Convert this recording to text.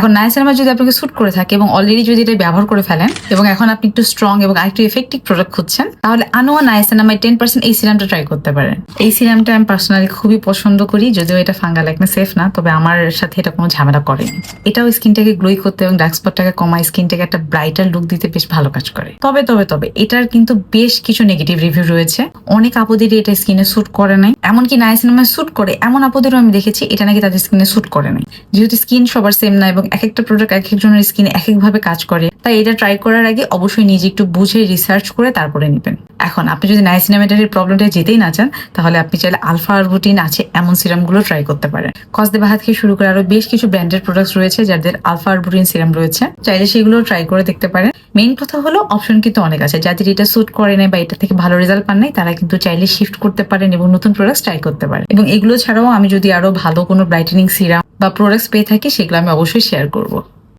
এখন নায়াসিনামাইড যদি আপনাকে স্যুট করে থাকে এবং অলরেডি যদি এটা ব্যবহার করে ফেলেন এবং এখন আপনি একটু স্ট্রং এবং আরেকটু এফেক্টিভ প্রোডাক্ট খুঁজছেন, তাহলে আনোয়া নায়াসিনামাইড 10% এই সিরামটা ট্রাই করতে পারেন। এই সিরামটা আমি পার্সোনালি খুবই পছন্দ করি, যদিও এটা ফাঙ্গাল একনে সেফ না, তবে আমার সাথে এটা কোনো ঝামেলা করেনি। এটাও স্কিনটাকে গ্লোই করতে এবং ডার্ক স্পটটাকে কমায়, স্কিনটাকে একটা ব্রাইটার লুক দিতে বেশ ভালো কাজ করে। তবে তবে তবে এটার কিন্তু বেশ কিছু নেগেটিভ রিভিউ রয়েছে। অনেক আপুদেরই এটা স্কিনে স্যুট করে নাই, এমনকি নায়াসিনামাইড স্যুট করে এমন আপুদেরও আমি দেখেছি এটা নাকি তাদের স্কিনে স্যুট করে নাই। যেহেতু স্কিন সবার সেম না এবং এক একটা প্রোডাক্ট এক একজনের স্কিনে এক একভাবে কাজ করে, তাই এটা ট্রাই করার আগে অবশ্যই নিজে একটু বুঝে রিসার্চ করে তারপরে নেবেন। এখন আপনি যদি নায়াসিনামাইডের প্রবলেমটা যেতেই না চান, তাহলে আপনি চাইলে আলফা আরবুটিন আছে এমন সিরামগুলো ট্রাই করতে পারেন। কসদে বাহাত থেকে শুরু করে আরো বেশ কিছু ব্র্যান্ডেড প্রোডাক্টস রয়েছে যাদের আলফা আরবুটিন সিরাম রয়েছে, চাইলে সেগুলো ট্রাই করে দেখতে পারেন। মেইন কথা হলো অপশন কিন্তু অনেক আছে, যাদের এটা স্যুট করে নাই বা এটা থেকে ভালো রেজাল্ট পান নাই তারা কিন্তু চাইলে শিফট করতে পারেন এবং নতুন প্রোডাক্টস ট্রাই করতে পারেন। এবং এগুলো ছাড়াও আমি যদি আরো ভালো কোনো ব্রাইটেনিং সিরাম বা প্রোডাক্টস পেয়ে থাকি সেগুলো আমি অবশ্যই শেয়ার করবো।